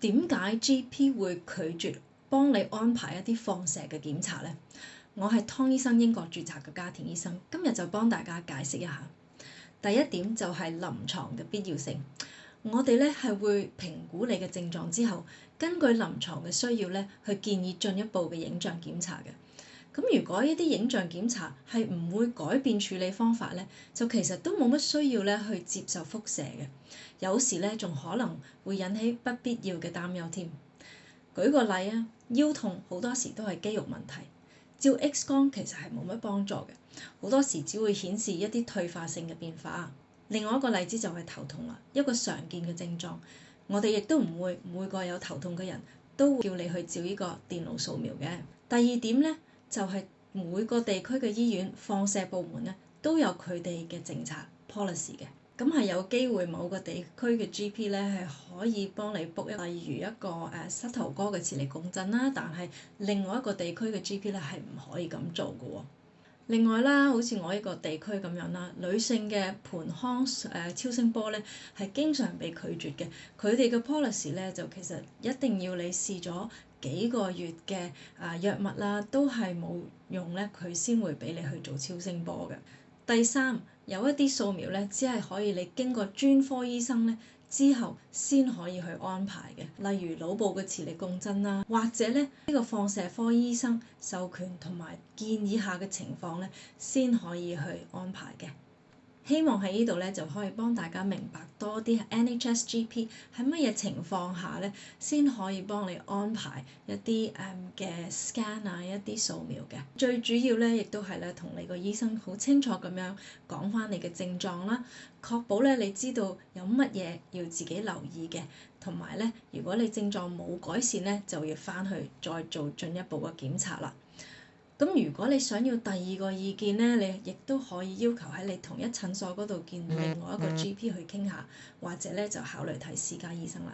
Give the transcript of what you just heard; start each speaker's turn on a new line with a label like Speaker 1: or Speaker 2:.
Speaker 1: 點解 GP 會拒絕幫你安排一啲放射嘅檢查呢？我係湯醫生，英國註冊嘅家庭醫生，今日就幫大家解釋一下。第一點就係臨床嘅必要性。我哋咧係會評估你嘅症狀之後，根據臨床嘅需要咧，去建議進一步嘅影像檢查嘅。咁如果一啲影像檢查係唔會改變處理方法咧，就其實都冇乜需要咧去接受輻射嘅。有時咧仲可能會引起不必要嘅擔憂添。舉個例啊，腰痛好多時都係肌肉問題，照 X 光其實係冇乜幫助嘅，好多時只會顯示一啲退化性嘅變化。另外一個例子就係頭痛啦，一個常見嘅症狀，我哋亦都唔會每個有頭痛嘅人都會叫你去照呢個電腦掃描嘅。第二點咧，就係每個地區嘅醫院放射部門咧都有佢哋嘅政策 policy 嘅，咁係有機會某個地區嘅 GP 咧係可以幫你 book 例如一個膝頭哥嘅磁力共振啦，但係另外一個地區嘅 GP 咧係唔可以咁做嘅喎。另外啦，好似我呢個地區咁樣啦，女性嘅盆腔超聲波咧係經常被拒絕嘅。佢哋嘅 policy 咧就其實一定要你試咗幾個月嘅藥物啦，都係冇用咧，佢先會俾你去做超聲波嘅。第三，有一啲掃描咧，只係可以你經過專科醫生咧之後先可以去安排嘅，例如腦部嘅磁力共振啦，或者咧呢個放射科醫生授權同埋建議下嘅情況咧，先可以去安排嘅。希望喺呢度咧就可以幫大家明白多啲 NHS GP 喺乜嘢情況下咧先可以幫你安排一啲嘅 scan 啊，一啲掃描嘅。最主要咧亦都係咧同你個醫生好清楚咁樣講返你嘅症狀啦，確保咧你知道有乜嘢要自己留意嘅，同埋咧如果你症狀冇改善咧，就要返去再做進一步嘅檢查啦。咁如果你想要第二個意見咧，你亦都可以要求喺你同一診所嗰度見另外一個 GP 去傾下，或者咧就考慮睇私家醫生啦。